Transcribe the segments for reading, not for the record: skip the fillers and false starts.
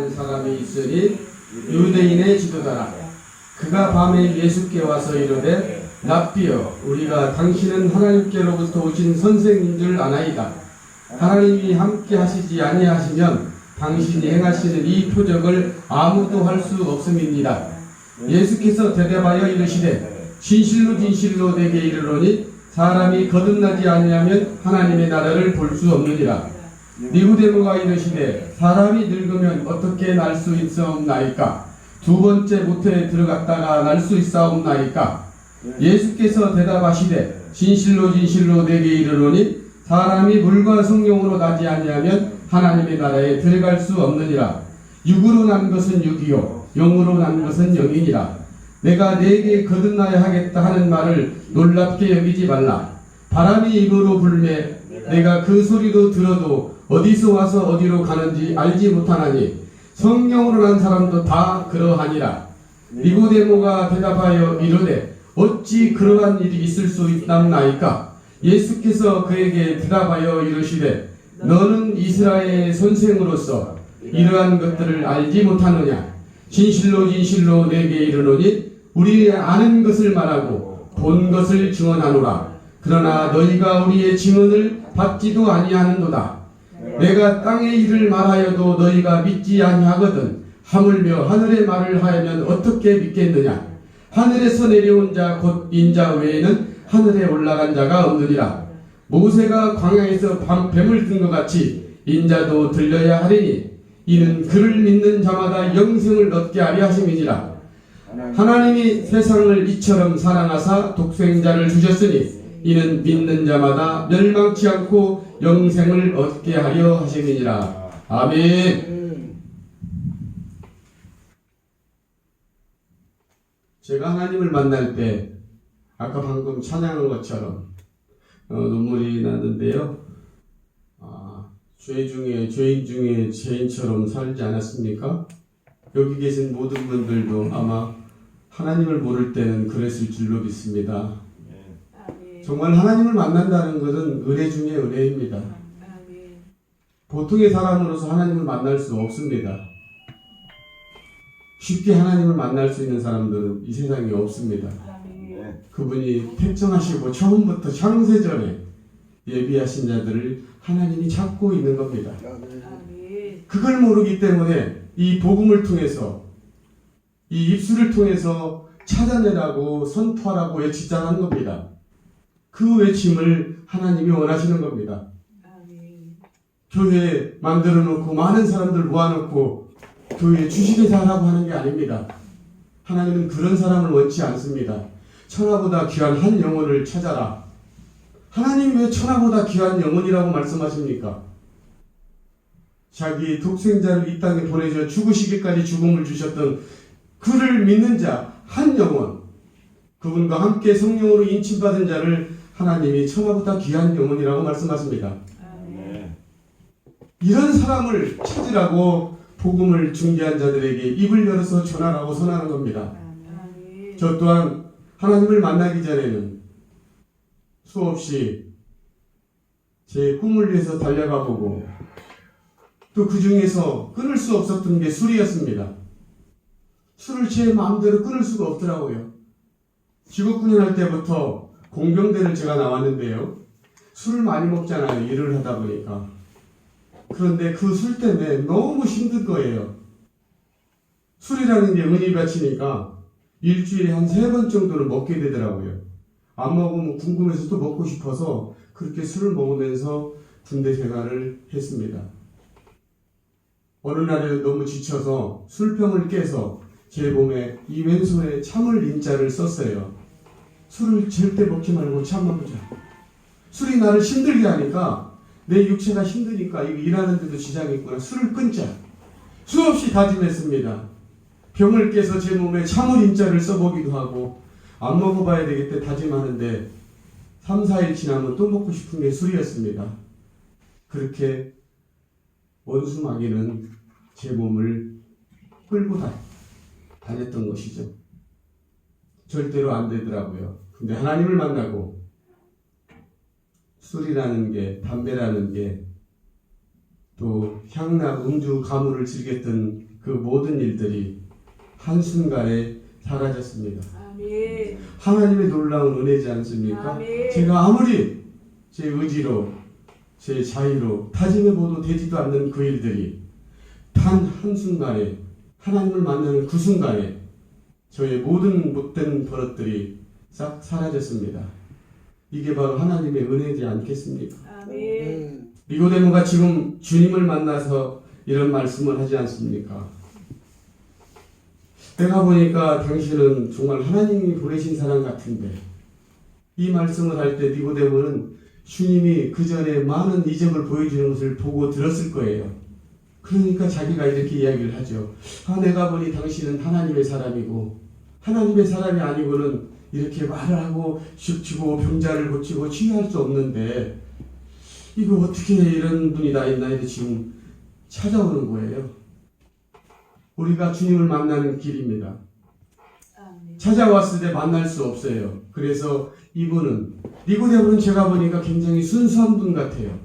하는 사람이 있으니 유대인의 지도자라. 그가 밤에 예수께 와서 이르되 랍비여, 우리가 당신은 하나님께로부터 오신 선생인 줄 아나이다. 하나님이 함께 하시지 아니하시면 당신이 행하시는 이 표적을 아무도 할 수 없음이니라. 예수께서 대답하여 이르시되 진실로 진실로 내게 이르노니 사람이 거듭나지 아니하면 하나님의 나라를 볼 수 없느니라. 니고데모가 이르시되 사람이 늙으면 어떻게 날 수 있사옵나이까? 두 번째 모태에 들어갔다가 날 수 있사옵나이까? 예수께서 대답하시되 진실로 진실로 내게 이르노니 사람이 물과 성령으로 나지 아니하면 하나님의 나라에 들어갈 수 없느니라. 육으로 난 것은 육이요 영으로 난 것은 영이니라. 내가 네게 거듭나야 하겠다 하는 말을 놀랍게 여기지 말라. 바람이 입으로 불매 내가 그 소리도 들어도 어디서 와서 어디로 가는지 알지 못하나니 성령으로 난 사람도 다 그러하니라. 니고데모가 대답하여 이르되 어찌 그러한 일이 있을 수 있나이까? 예수께서 그에게 대답하여 이르시되 너는 이스라엘의 선생으로서 이러한 것들을 알지 못하느냐? 진실로 진실로 내게 이르노니 우리의 아는 것을 말하고 본 것을 증언하노라. 그러나 너희가 우리의 증언을 받지도 아니하는도다. 내가 땅의 일을 말하여도 너희가 믿지 아니하거든 하물며 하늘의 말을 하면 어떻게 믿겠느냐? 하늘에서 내려온 자 곧 인자 외에는 하늘에 올라간 자가 없느니라. 모세가 광야에서 뱀을 든 것 같이 인자도 들려야 하리니 이는 그를 믿는 자마다 영생을 얻게 하려 하심이니라. 하나님이 세상을 이처럼 사랑하사 독생자를 주셨으니 이는 믿는 자마다 멸망치 않고 영생을 얻게 하려 하심이니라. 아멘. 제가 하나님을 만날 때 아까 방금 찬양한 것처럼 눈물이 나는데요. 죄인 중에 죄인처럼 살지 않았습니까? 여기 계신 모든 분들도 아마 하나님을 모를 때는 그랬을 줄로 믿습니다. 정말 하나님을 만난다는 것은 은혜 중에 은혜입니다. 보통의 사람으로서 하나님을 만날 수 없습니다. 쉽게 하나님을 만날 수 있는 사람들은 이 세상에 없습니다. 그분이 택정하시고 처음부터 창세전에 예비하신 자들을 하나님이 찾고 있는 겁니다. 그걸 모르기 때문에 이 복음을 통해서 이 입술을 통해서 찾아내라고 선포하라고 외치자는 겁니다. 그 외침을 하나님이 원하시는 겁니다. 교회 만들어 놓고 많은 사람들 모아놓고 교회에 주식에 살라고 하는 게 아닙니다. 하나님은 그런 사람을 원치 않습니다. 천하보다 귀한 한 영혼을 찾아라. 하나님 왜 천하보다 귀한 영혼이라고 말씀하십니까? 자기 독생자를 이 땅에 보내줘 죽으시기까지 죽음을 주셨던 그를 믿는 자 한 영혼, 그분과 함께 성령으로 인침받은 자를 하나님이 천하보다 귀한 영혼이라고 말씀하십니다. 이런 사람을 찾으라고 복음을 중개한 자들에게 입을 열어서 전하라고 선하는 겁니다. 저 또한 하나님을 만나기 전에는 수없이 제 꿈을 위해서 달려가 보고 또 그 중에서 끊을 수 없었던 게 술이었습니다. 술을 제 마음대로 끊을 수가 없더라고요. 직업군인 할 때부터 공병대를 제가 나왔는데요. 술을 많이 먹잖아요. 일을 하다 보니까. 그런데 그 술 때문에 너무 힘든 거예요. 술이라는 게 은이 바치니까 일주일에 한 3번 정도를 먹게 되더라고요. 안 먹으면 궁금해서 또 먹고 싶어서 그렇게 술을 먹으면서 군대 생활을 했습니다. 어느 날에 너무 지쳐서 술병을 깨서 제 몸에 이 왼손에 참을 인자를 썼어요. 술을 절대 먹지 말고 참아보자. 술이 나를 힘들게 하니까 내 육체가 힘드니까 이거 일하는 데도 지장이 있구나. 술을 끊자. 수없이 다짐했습니다. 병을 깨서 제 몸에 참을 인자를 써보기도 하고 안 먹어봐야 되겠다 다짐하는데 3, 4일 지나면 또 먹고 싶은 게 술이었습니다. 그렇게 원수 마귀는 제 몸을 끌고 다녔던 것이죠. 절대로 안 되더라고요. 근데 하나님을 만나고 술이라는 게, 담배라는 게 또 향락, 음주, 가물을 즐겼던 그 모든 일들이 한순간에 사라졌습니다. 아멘. 하나님의 놀라운 은혜지 않습니까? 아멘. 제가 아무리 제 의지로 제 자유로 다짐해봐도 되지도 않는 그 일들이 단 한순간에 하나님을 만나는 그 순간에 저의 모든 못된 버릇들이 싹 사라졌습니다. 이게 바로 하나님의 은혜지 않겠습니까? 아멘. 니고데모가 지금 주님을 만나서 이런 말씀을 하지 않습니까? 내가 보니까 당신은 정말 하나님이 보내신 사람 같은데, 이 말씀을 할 때 니고데모는 주님이 그 전에 많은 이적을 보여주는 것을 보고 들었을 거예요. 그러니까 자기가 이렇게 이야기를 하죠. 내가 보니 당신은 하나님의 사람이고 하나님의 사람이 아니고는 이렇게 말을 하고 죽치고 병자를 고치고 치유할 수 없는데 이거 어떻게 이런 분이 다 있나 이렇게 지금 찾아오는 거예요. 우리가 주님을 만나는 길입니다. 아멘. 찾아왔을 때 만날 수 없어요. 그래서 이분은 니고데모는 제가 보니까 굉장히 순수한 분 같아요.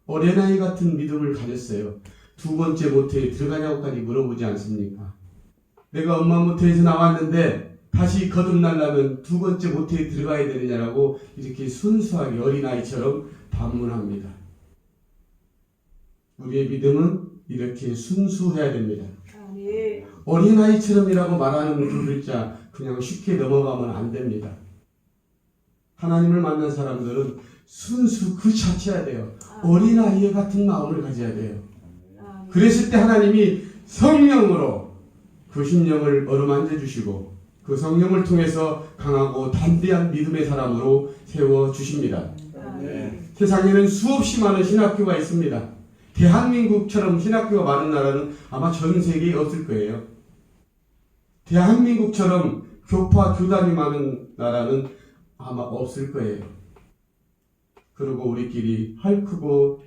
어린아이 같은 믿음을 가졌어요. 두 번째 모태에 들어가냐고까지 물어보지 않습니까? 내가 엄마 모태에서 나왔는데 다시 거듭나려면 두 번째 모태에 들어가야 되느냐라고 이렇게 순수하게 어린아이처럼 반문합니다. 우리의 믿음은 이렇게 순수해야 됩니다. 아멘. 어린아이처럼이라고 말하는 그 글자 그냥 쉽게 넘어가면 안 됩니다. 하나님을 만난 사람들은 순수 그 자체야 돼요. 어린아이의 같은 마음을 가져야 돼요. 그랬을 때 하나님이 성령으로 그 심령을 어루만져 주시고 그 성령을 통해서 강하고 담대한 믿음의 사람으로 세워 주십니다. 세상에는 수없이 많은 신학교가 있습니다. 대한민국처럼 신학교가 많은 나라는 아마 전 세계에 없을 거예요. 대한민국처럼 교파 교단이 많은 나라는 아마 없을 거예요. 그리고 우리끼리 핥히고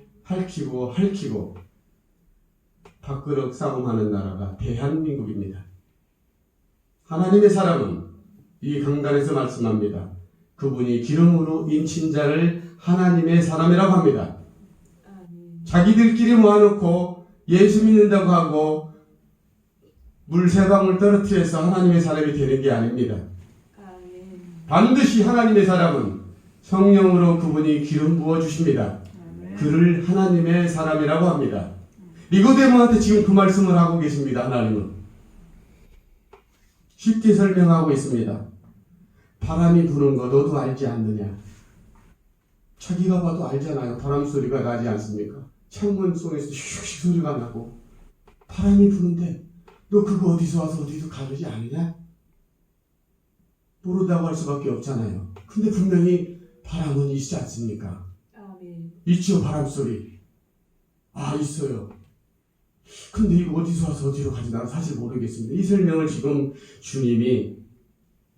밥그릇 싸움하는 나라가 대한민국입니다. 하나님의 사람은 이 강단에서 말씀합니다. 그분이 기름으로 인친 자를 하나님의 사람이라고 합니다. 자기들끼리 모아놓고 예수 믿는다고 하고 물 세 방울 떨어뜨려서 하나님의 사람이 되는 게 아닙니다. 반드시 하나님의 사람은 성령으로 그분이 기름 부어주십니다. 그를 하나님의 사람이라고 합니다. 니고데모한테 지금 그 말씀을 하고 계십니다. 하나님은 쉽게 설명하고 있습니다. 바람이 부는 거 너도 알지 않느냐? 자기가 봐도 알잖아요. 바람 소리가 나지 않습니까? 창문 속에서 슉슉 소리가 나고 바람이 부는데 너 그거 어디서 와서 어디서 가르지 않느냐? 모르다고 할 수밖에 없잖아요. 근데 분명히 바람은 있지 않습니까? 있죠, 바람 소리. 있어요. 근데 이거 어디서 와서 어디로 가지 나는 사실 모르겠습니다. 이 설명을 지금 주님이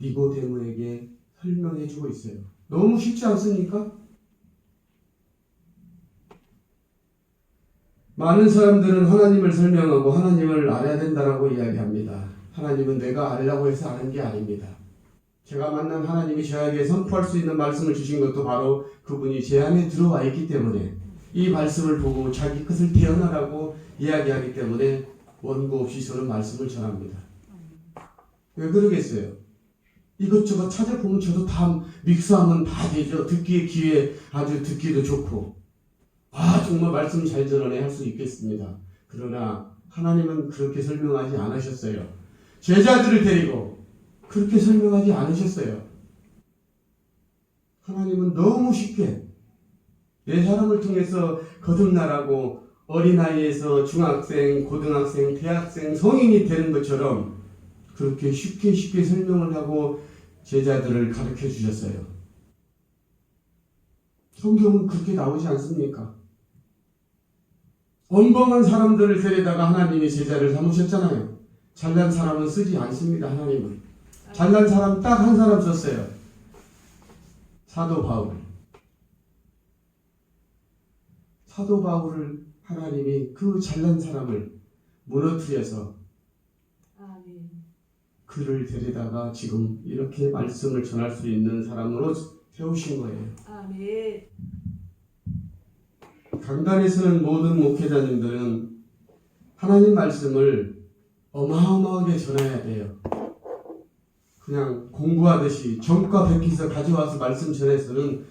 니고데모에게 설명해 주고 있어요. 너무 쉽지 않습니까? 많은 사람들은 하나님을 설명하고 하나님을 알아야 된다라고 이야기합니다. 하나님은 내가 알려고 해서 아는 게 아닙니다. 제가 만난 하나님이 저에게 선포할 수 있는 말씀을 주신 것도 바로 그분이 제 안에 들어와 있기 때문에 이 말씀을 보고 자기 것을 태어나라고 이야기하기 때문에 원고 없이 저는 말씀을 전합니다. 왜 그러겠어요? 이것저것 찾아보면 저도 다 믹스하면 다 되죠. 듣기에 귀에 아주 듣기도 좋고 정말 말씀 잘 전하네 할 수 있겠습니다. 그러나 하나님은 그렇게 설명하지 않으셨어요. 제자들을 데리고 그렇게 설명하지 않으셨어요. 하나님은 너무 쉽게 내 사람을 통해서 거듭나라고 어린아이에서 중학생, 고등학생, 대학생, 성인이 되는 것처럼 그렇게 쉽게 설명을 하고 제자들을 가르쳐 주셨어요. 성경은 그렇게 나오지 않습니까? 엉벙한 사람들을 데려다가 하나님이 제자를 삼으셨잖아요. 잘난 사람은 쓰지 않습니다. 하나님은. 잘난 사람 딱 한 사람 썼어요. 사도 바울. 사도 바울을 하나님이 그 잘난 사람을 무너뜨려서 그를 데려다가 지금 이렇게 말씀을 전할 수 있는 사람으로 세우신 거예요. 강단에 서는 모든 목회자님들은 하나님 말씀을 어마어마하게 전해야 돼요. 그냥 공부하듯이 전과 백기서 가져와서 말씀 전해서는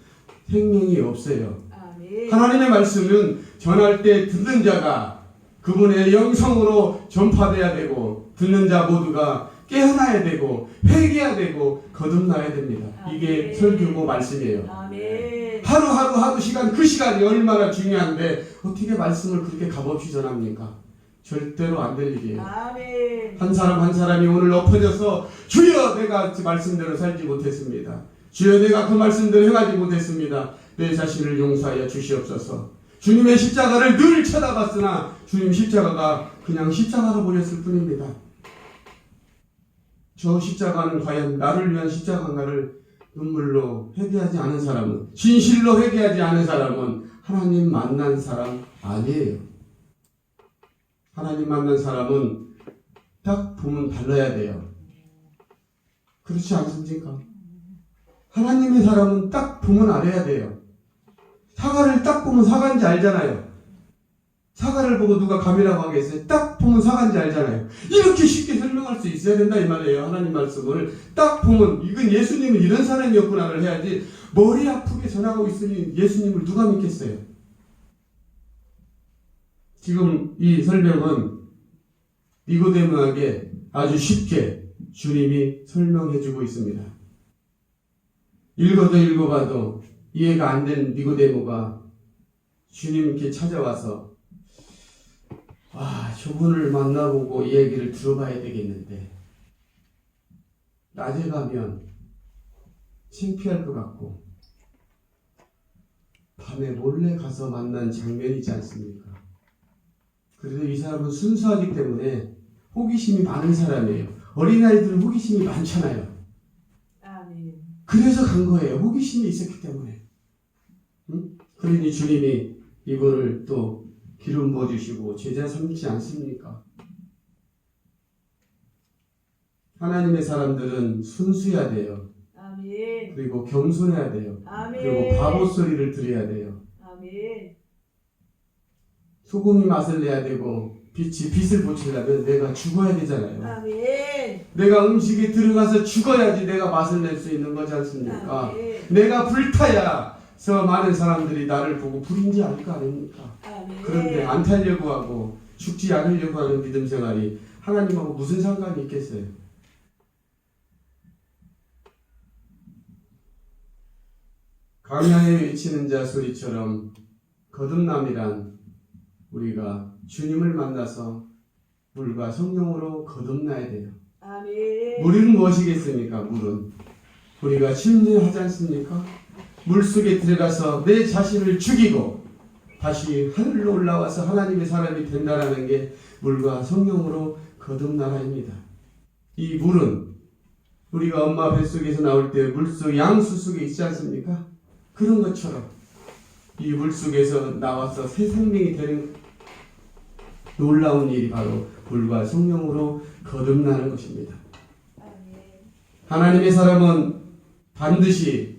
생명이 없어요. 아멘. 하나님의 말씀은 전할 때 듣는 자가 그분의 영성으로 전파돼야 되고 듣는 자 모두가 깨어나야 되고 회개해야 되고 거듭나야 됩니다. 이게 설교고 말씀이에요. 아멘. 하루 시간 그 시간이 얼마나 중요한데 어떻게 말씀을 그렇게 값없이 전합니까? 절대로 안 될 일이에요. 아멘. 한 사람 한 사람이 오늘 엎어져서 주여 내가 그 말씀대로 살지 못했습니다. 주여 내가 그 말씀대로 행하지 못했습니다. 내 자신을 용서하여 주시옵소서. 주님의 십자가를 늘 쳐다봤으나 주님 십자가가 그냥 십자가로 보였을 뿐입니다. 저 십자가는 과연 나를 위한 십자가인가를 눈물로 회개하지 않은 사람은, 진실로 회개하지 않은 사람은 하나님 만난 사람 아니에요. 하나님 만난 사람은 딱 보면 달라야 돼요. 그렇지 않습니까? 하나님의 사람은 딱 보면 알아야 돼요. 사과를 딱 보면 사과인지 알잖아요. 사과를 보고 누가 감이라고 하겠어요? 딱 보면 사과인지 알잖아요. 이렇게 쉽게 설명할 수 있어야 된다 이 말이에요. 하나님 말씀을 딱 보면 이건 예수님은 이런 사람이었구나를 해야지 머리 아프게 전하고 있으니 예수님을 누가 믿겠어요? 지금 이 설명은 니고데모에게 아주 쉽게 주님이 설명해주고 있습니다. 읽어도 읽어봐도 이해가 안 된 니고데모가 주님께 찾아와서 저분을 만나보고 이 얘기를 들어봐야 되겠는데 낮에 가면 창피할 것 같고 밤에 몰래 가서 만난 장면이지 않습니까? 그래도 이 사람은 순수하기 때문에 호기심이 많은 사람이에요. 어린아이들은 호기심이 많잖아요. 아멘. 그래서 간 거예요. 호기심이 있었기 때문에. 응? 그러니 주님이 이분을 또 기름 부어주시고 제자 삼지 않습니까? 하나님의 사람들은 순수해야 돼요. 아멘. 그리고 겸손해야 돼요. 아멘. 그리고 바보 소리를 들어야 돼요. 아멘. 소금이 맛을 내야 되고 빛을 보치려면 내가 죽어야 되잖아요. 아멘. 내가 음식에 들어가서 죽어야지 내가 맛을 낼 수 있는 거지 않습니까? 아멘. 내가 불타야 저 많은 사람들이 나를 보고 불인지 알 거 아닙니까? 아멘. 그런데 안 타려고 하고 죽지 않으려고 하는 믿음 생활이 하나님하고 무슨 상관이 있겠어요? 강야에 외치는 자 소리처럼 거듭남이란 우리가 주님을 만나서 물과 성령으로 거듭나야 돼요. 아멘. 물은 무엇이겠습니까? 물은 우리가 침례하지 않습니까? 물속에 들어가서 내 자신을 죽이고 다시 하늘로 올라와서 하나님의 사람이 된다라는 게 물과 성령으로 거듭나라입니다. 이 물은 우리가 엄마 뱃속에서 나올 때 물속 양수 속에 있지 않습니까? 그런 것처럼 이 물속에서 나와서 새 생명이 되는 놀라운 일이 바로 물과 성령으로 거듭나는 것입니다. 아멘. 하나님의 사람은 반드시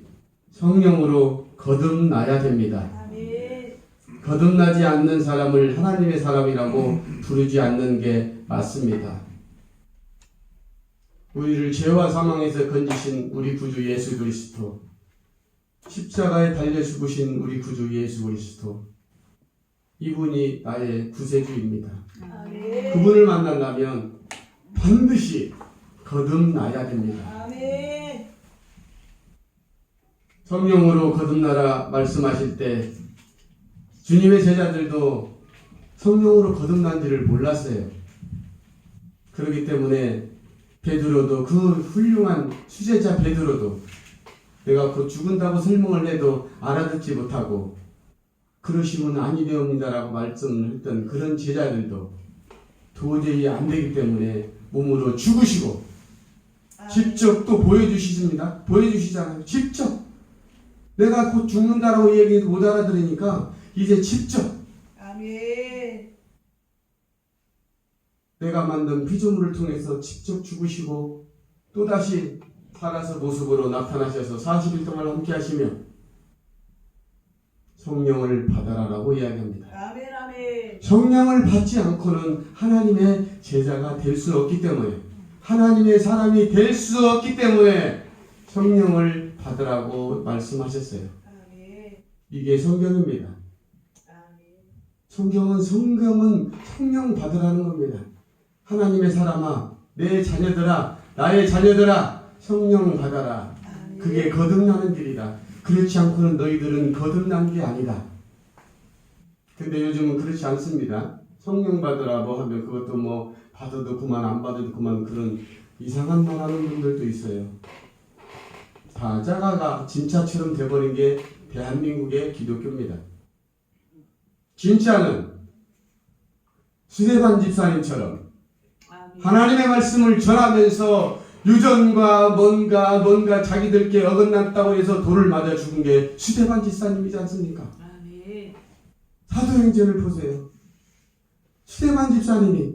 성령으로 거듭나야 됩니다. 아멘. 거듭나지 않는 사람을 하나님의 사람이라고 부르지 않는 게 맞습니다. 우리를 죄와 사망에서 건지신 우리 구주 예수 그리스도, 십자가에 달려 죽으신 우리 구주 예수 그리스도, 이분이 나의 구세주입니다. 아멘. 그분을 만나려면 반드시 거듭나야 됩니다. 아멘. 성령으로 거듭나라 말씀하실 때 주님의 제자들도 성령으로 거듭난지를 몰랐어요. 그렇기 때문에 베드로도, 그 훌륭한 수제자 베드로도 내가 곧 죽은다고 설명을 해도 알아듣지 못하고 그러시면 아니 되옵니다라고 말씀을 했던 그런 제자들도 도저히 안 되기 때문에 몸으로 죽으시고 직접 또 보여주시잖아요. 직접 내가 곧 죽는다라고 얘기해도 못 알아들으니까 이제 직접 아멘. 내가 만든 피조물을 통해서 직접 죽으시고 또다시 살아서 모습으로 나타나셔서 40일 동안 함께 하시며 성령을 받아라라고 이야기합니다. 아멘. 아멘. 성령을 받지 않고는 하나님의 제자가 될 수 없기 때문에, 하나님의 사람이 될 수 없기 때문에 성령을 받으라고 말씀하셨어요. 아멘. 이게 성경입니다. 아멘. 성경은 성령 받으라는 겁니다. 하나님의 사람아, 내 자녀들아, 나의 자녀들아, 성령 받아라. 아멘. 그게 거듭나는 길이다. 그렇지 않고는 너희들은 거듭난 게 아니다. 근데 요즘은 그렇지 않습니다. 성령 받으라 뭐 하면 그것도 뭐 받아도 그만 안 받아도 그만 그런 이상한 말 하는 분들도 있어요. 다 자가가 진짜처럼 돼버린 게 대한민국의 기독교입니다. 진짜는 스데반 집사님처럼 아멘. 하나님의 말씀을 전하면서 유전과 뭔가 자기들께 어긋났다고 해서 돌을 맞아 죽은 게 스데반 집사님이지 않습니까? 아멘. 사도행전을 보세요. 스데반 집사님이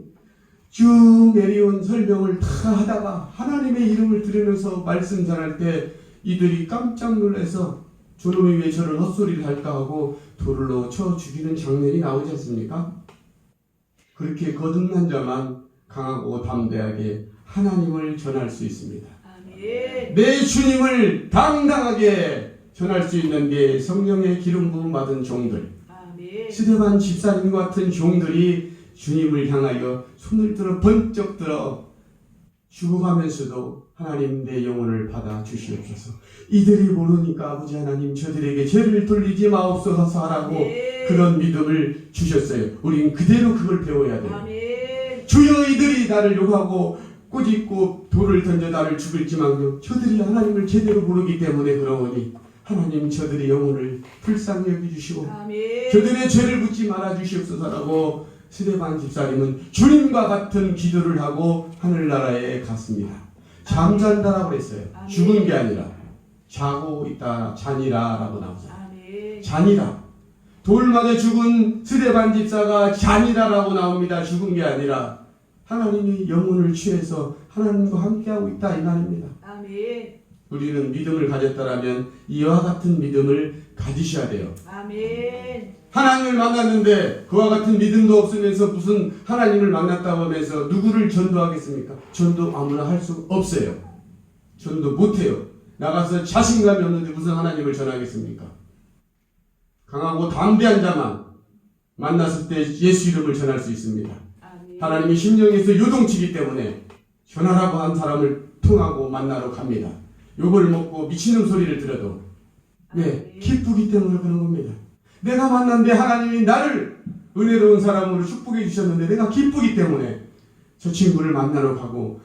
쭉 내려온 설명을 다 하다가 하나님의 이름을 들으면서 말씀 전할 때 이들이 깜짝 놀라서 저놈이 왜 저런 헛소리를 할까 하고 돌로 쳐 죽이는 장면이 나오지 않습니까? 그렇게 거듭난 자만 강하고 담대하게 하나님을 전할 수 있습니다. 아멘. 내 주님을 당당하게 전할 수 있는 게 성령의 기름 부음 받은 종들, 아멘. 스데반 집사님 같은 종들이 주님을 향하여 손을 들어 번쩍 들어 죽어가면서도 하나님 내 영혼을 받아 주시옵소서. 이들이 모르니까 아버지 하나님 저들에게 죄를 돌리지 마옵소서 하라고 아멘. 그런 믿음을 주셨어요. 우린 그대로 그걸 배워야 돼요. 아멘. 주여 이들이 나를 욕하고 꾸짖고 돌을 던져 나를 죽일지만요 저들이 하나님을 제대로 모르기 때문에 그러오니 하나님 저들의 영혼을 불쌍히 여겨주시고 아멘. 저들의 죄를 묻지 말아 주시옵소서라고 스데반 집사님은 주님과 같은 기도를 하고 하늘나라에 갔습니다. 잠잔다라고 했어요. 아멘. 죽은 게 아니라 자고 있다 잔이라라고 나오죠. 아멘. 잔이라. 돌 맞아 죽은 스데반 집사가 잔이라라고 나옵니다. 죽은 게 아니라 하나님이 영혼을 취해서 하나님과 함께하고 있다 이 말입니다. 아멘. 우리는 믿음을 가졌다라면 이와 같은 믿음을 가지셔야 돼요. 아멘. 하나님을 만났는데 그와 같은 믿음도 없으면서 무슨 하나님을 만났다고 하면서 누구를 전도하겠습니까? 전도 아무나 할 수 없어요. 전도 못해요. 나가서 자신감이 없는데 무슨 하나님을 전하겠습니까? 강하고 담대한 자만 만났을 때 예수 이름을 전할 수 있습니다. 아멘. 하나님이 심령에서 요동치기 때문에 전하라고 한 사람을 통하고 만나러 갑니다. 욕을 먹고 미치는 소리를 들어도 네, 기쁘기 때문에 그런 겁니다. 내가 만났는데 하나님이 나를 은혜로운 사람으로 축복해 주셨는데 내가 기쁘기 때문에 저 친구를 만나러 가고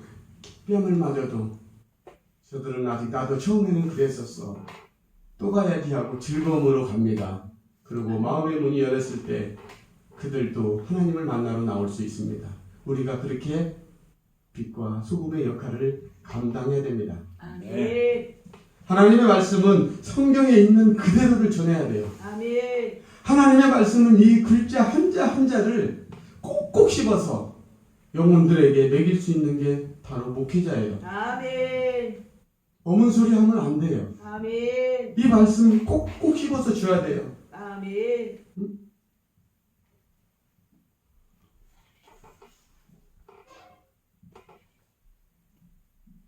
뺨을 맞아도 저들은 아직 나도 처음에는 그랬었어. 또 가야지 하고 즐거움으로 갑니다. 그리고 마음의 문이 열렸을 때 그들도 하나님을 만나러 나올 수 있습니다. 우리가 그렇게 빛과 소금의 역할을 감당해야 됩니다. 아멘. 하나님의 말씀은 성경에 있는 그대로를 전해야 돼요. 아멘. 하나님의 말씀은 이 글자 한자 한자를 꼭꼭 씹어서 영혼들에게 먹일 수 있는 게 바로 목회자예요. 아멘. 어문 소리 하면 안 돼요. 아멘. 이 말씀을 꼭꼭 씹어서 줘야 돼요. 아멘.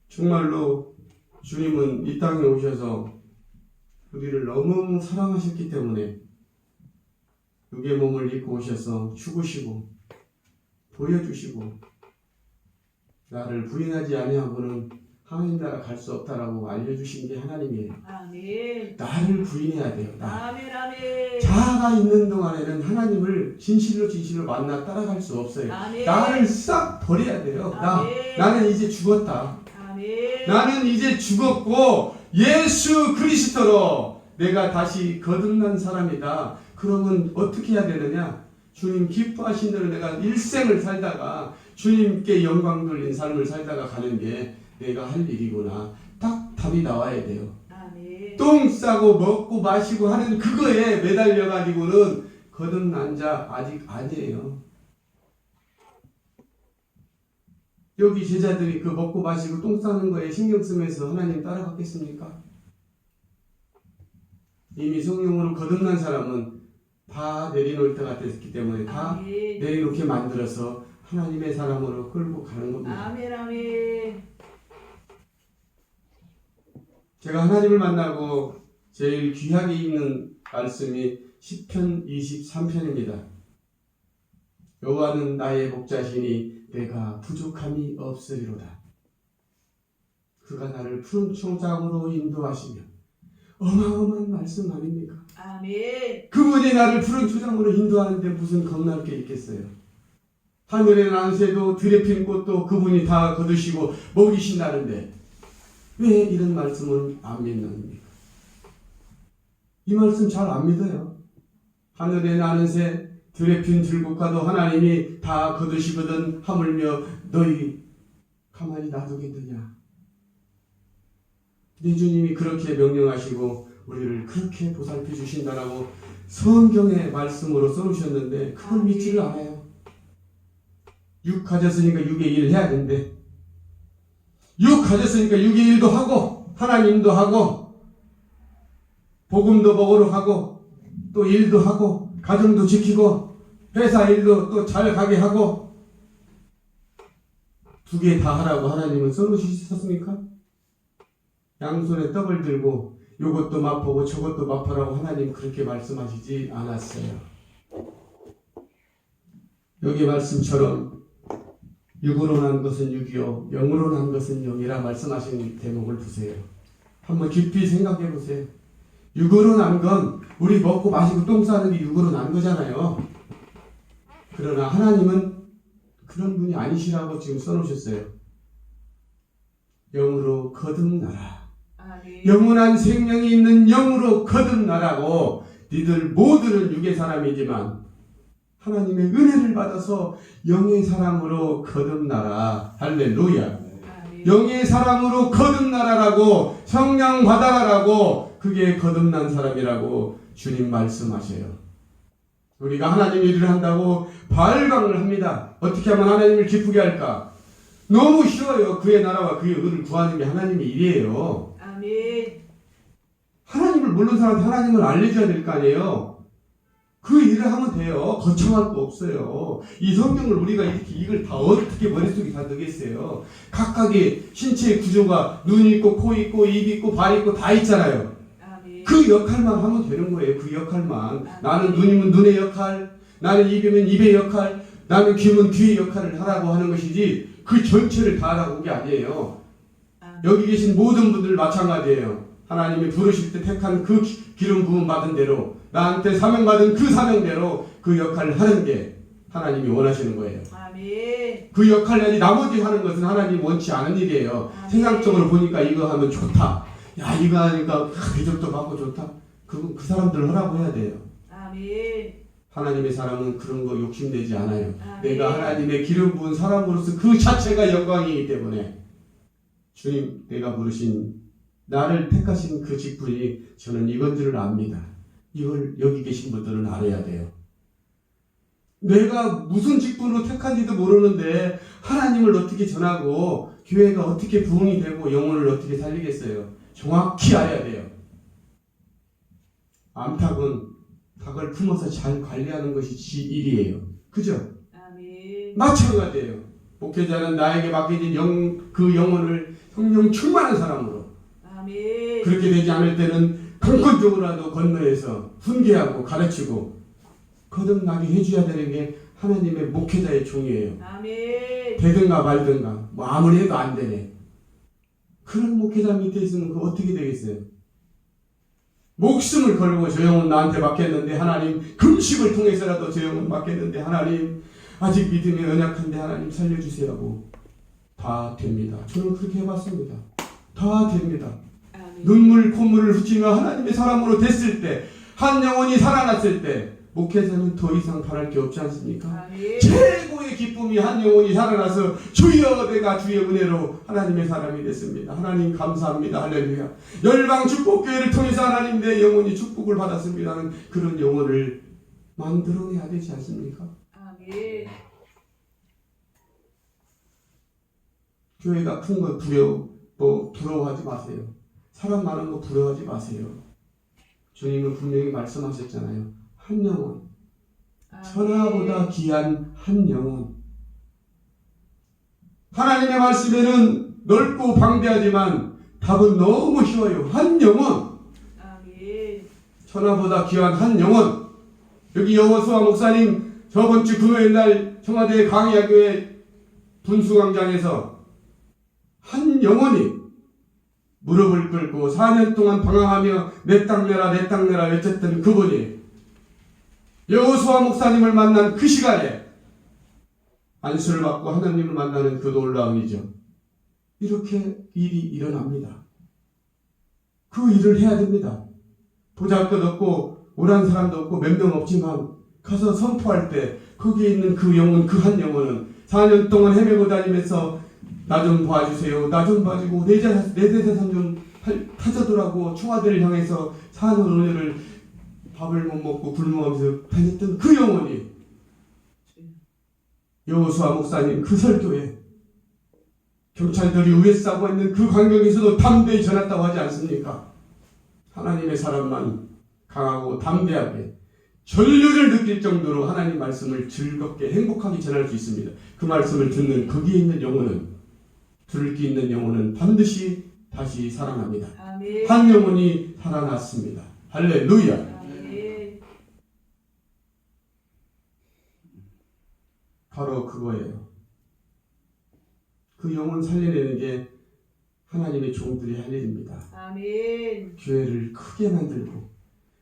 정말로 주님은 이 땅에 오셔서 우리를 너무 사랑하셨기 때문에 육의 몸을 입고 오셔서 죽으시고 보여주시고 나를 부인하지 아니하고는 하나님 나라 갈 수 없다라고 알려주신 게 하나님이에요. 아멘. 나를 부인해야 돼요. 나. 아멘. 아멘. 자아가 있는 동안에는 하나님을 진실로 만나 따라갈 수 없어요. 아멘. 나를 싹 버려야 돼요. 아멘. 나는 이제 죽었다. 아멘. 나는 이제 죽었고 예수 그리스도로 내가 다시 거듭난 사람이다. 그러면 어떻게 해야 되느냐? 주님 기뻐하신 대로 내가 일생을 살다가 주님께 영광 돌린 삶을 살다가 가는 게 내가 할 일이구나. 딱 답이 나와야 돼요. 아멘. 똥 싸고 먹고 마시고 하는 그거에 매달려 가지고는 거듭난 자 아직 아니에요. 여기 제자들이 그 먹고 마시고 똥 싸는 거에 신경 쓰면서 하나님 따라갔겠습니까? 이미 성령으로 거듭난 사람은 다 내려놓을 때가 됐기 때문에 다 아멘. 내려놓게 만들어서 하나님의 사람으로 끌고 가는 겁니다. 아멘. 아멘. 제가 하나님을 만나고 제일 귀하게 읽는 말씀이 시편 23편입니다. 여호와는 나의 목자시니 내가 부족함이 없으리로다. 그가 나를 푸른 초장으로 인도하시며 어마어마한 말씀 아닙니까? 아멘. 그분이 나를 푸른 초장으로 인도하는데 무슨 겁날 게 있겠어요? 하늘에 나는 새도 들에 핀 꽃도 그분이 다 거두시고 먹이신다는데 왜 이런 말씀을 안 믿습니까? 이 말씀 잘 안 믿어요. 하늘에 나는 새 들에 핀 들국화도 하나님이 다 거두시거든 하물며 너희 가만히 놔두겠느냐? 네 주님이 그렇게 명령하시고 우리를 그렇게 보살펴 주신다라고 성경의 말씀으로 써놓으셨는데 그걸 믿지를 않아요. 6 가졌으니까 6의 1 해야 되는데 6 가졌으니까 6의 1도 하고 하나님도 하고 복음도 먹으러 가고 또 일도 하고 가정도 지키고 회사 일도 또 잘 가게 하고 2개 다 하라고 하나님은 써놓으셨습니까? 양손에 떡을 들고 이것도 맛보고 저것도 맛보라고 하나님 그렇게 말씀하시지 않았어요. 여기 말씀처럼 육으로 난 것은 육이요 영으로 난 것은 영이라 말씀하신 대목을 보세요. 한번 깊이 생각해 보세요. 육으로 난 건 우리 먹고 마시고 똥 싸는 게 육으로 난 거잖아요. 그러나 하나님은 그런 분이 아니시라고 지금 써놓으셨어요. 영으로 거듭나라. 아멘. 영원한 생명이 있는 영으로 거듭나라고. 니들 모두는 육의 사람이지만 하나님의 은혜를 받아서 영의 사람으로 거듭나라. 할렐루야. 아멘. 영의 사람으로 거듭나라라고 성령 받아라라고 그게 거듭난 사람이라고 주님 말씀하셔요. 우리가 하나님 일을 한다고 발광을 합니다. 어떻게 하면 하나님을 기쁘게 할까? 너무 쉬워요. 그의 나라와 그의 의를 구하는 게 하나님의 일이에요. 아멘. 하나님을 모르는 사람한테 하나님을 알려줘야 될 거 아니에요. 그 일을 하면 돼요. 거창할 거 없어요. 이 성경을 우리가 이렇게 이걸 다 어떻게 머릿속에 다 넣겠어요. 각각의 신체의 구조가 눈 있고 코 있고 입 있고 발 있고 다 있잖아요. 아멘. 그 역할만 하면 되는 거예요. 그 역할만. 나는 눈이면 눈의 역할, 나는 입이면 입의 역할, 나는 귀면 귀의 역할을 하라고 하는 것이지 그 전체를 다 하라고 한 게 아니에요. 아멘. 여기 계신 모든 분들 마찬가지예요. 하나님이 부르실 때 택한 그 기름 부음 받은 대로 나한테 사명받은 그 사명대로 그 역할을 하는 게 하나님이 원하시는 거예요. 아멘. 그 역할 내지 나머지 하는 것은 하나님 원치 않은 일이에요. 아멘. 생각적으로 보니까 이거 하면 좋다. 야 이거 하니까 대접도 받고 좋다. 그 사람들 하라고 해야 돼요. 아멘. 하나님의 사람은 그런 거 욕심내지 않아요. 아멘. 내가 하나님의 기름 부은 사람으로서 그 자체가 영광이기 때문에 주님 내가 부르신 나를 택하신 그 직분이 저는 이건 줄을 압니다. 이걸 여기 계신 분들은 알아야 돼요. 내가 무슨 직분으로 택한지도 모르는데 하나님을 어떻게 전하고 교회가 어떻게 부흥이 되고 영혼을 어떻게 살리겠어요. 정확히 알아야 돼요. 암탉은 닭을 품어서 잘 관리하는 것이 지 일이에요. 그죠? 아멘. 마찬가지예요. 목회자는 나에게 맡겨진 그 영혼을 성령 충만한 사람으로 아멘. 그렇게 되지 않을 때는 강권적으로라도 건너에서 훈계하고 가르치고 거듭나게 해줘야 되는 게 하나님의 목회자의 종이에요. 아멘. 되든가 말든가 뭐 아무리 해도 안 되네. 그런 목회자 밑에 있으면 그거 어떻게 되겠어요? 목숨을 걸고 저 영혼 나한테 맡겼는데 하나님 금식을 통해서라도 저 영혼 맡겼는데 하나님 아직 믿음이 연약한데 하나님 살려주세요 하고 다 됩니다. 저는 그렇게 해봤습니다. 다 됩니다. 아멘. 눈물 콧물을 훔치며 하나님의 사람으로 됐을 때 한 영혼이 살아났을 때 목회자는 더 이상 바랄 게 없지 않습니까? 아멘. 최고의 기쁨이 한 영혼이 살아나서 주여 내가 주의 은혜로 하나님의 사람이 됐습니다. 하나님 감사합니다. 할렐루야. 열방 축복교회를 통해서 하나님 내 영혼이 축복을 받았습니다 하는 그런 영혼을 만들어내야 되지 않습니까? 아멘. 교회가 큰 거 부러워하지 마세요. 사람 많은 거 부러워하지 마세요. 주님은 분명히 말씀하셨잖아요. 한 영혼, 아멘. 천하보다 귀한 한 영혼. 하나님의 말씀에는 넓고 방대하지만 답은 너무 쉬워요. 한 영혼, 아멘. 천하보다 귀한 한 영혼. 여기 여호수아 목사님 저번 주 금요일 날 청와대 강의학교의 분수광장에서 한 영혼이 무릎을 꿇고 4년 동안 방황하며 내 땅 내라 내 땅 내라 외쳤던 그분이 여호수아 목사님을 만난 그 시간에 안수를 받고 하나님을 만나는 그 놀라운 일이죠. 이렇게 일이 일어납니다. 그 일을 해야 됩니다. 보잘것없고 오란 사람도 없고 몇 명 없지만 가서 선포할 때 거기에 있는 그 영혼, 그 한 영혼은 4년 동안 헤매고 다니면서 나 좀 봐주세요. 나 좀 봐주고 내 재산 좀 타져두라고 청와대를 향해서 4년 5년을 밥을 못 먹고 굶어가면서 다녔던 그 영혼이 여호수아 목사님 그 설교에 경찰들이 우회싸고 있는 그 광경에서도 담대히 전했다고 하지 않습니까? 하나님의 사람만 강하고 담대하게 전류를 느낄 정도로 하나님 말씀을 즐겁게 행복하게 전할 수 있습니다. 그 말씀을 듣는 거기에 있는 영혼은 들을 게 있는 영혼은 반드시 다시 살아납니다. 아멘. 한 영혼이 살아났습니다. 할렐루야. 아멘. 바로 그거예요. 그 영혼 살려내는 게 하나님의 종들이 할 일입니다. 아멘. 교회를 크게 만들고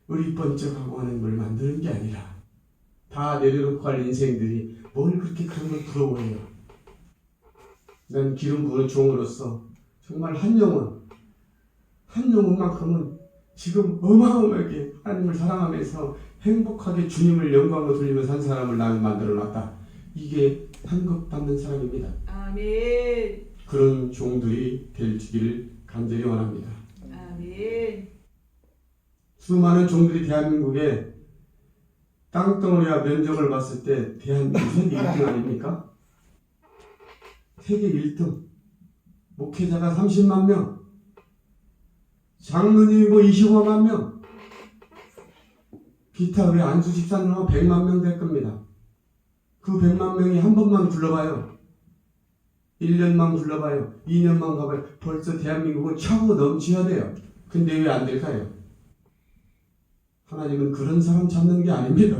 우리 번쩍하고 하는 걸 만드는 게 아니라 다 내려놓고 할 인생들이 뭘 그렇게 그런 걸 부러워해요. 난 기름 부은 종으로서 정말 한 영혼만큼은 지금 어마어마하게 하나님을 사랑하면서 행복하게 주님을 영광으로 돌리며 산 사람을 나는 만들어놨다. 이게 상급받는 사람입니다. 아멘. 그런 종들이 되기를 간절히 원합니다. 아멘. 수많은 종들이 대한민국에 땅덩어리와 면적을 봤을 때 대한민국은 1등 아닙니까? 세계 1등. 목회자가 30만 명, 장로님이 25만 명, 기타 우리 안수 집사님은 100만 명 될 겁니다. 그 100만 명이 한 번만 굴러봐요. 1년만 굴러봐요. 2년만 가봐요. 벌써 대한민국은 차고 넘쳐야 돼요. 근데 왜 안 될까요? 하나님은 그런 사람 찾는 게 아닙니다.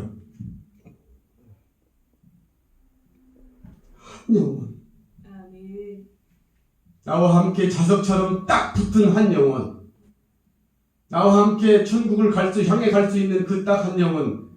한 영혼. 아멘. 나와 함께 자석처럼 딱 붙은 한 영혼. 나와 함께 천국을 향해 갈 수 있는 그 딱 한 영혼.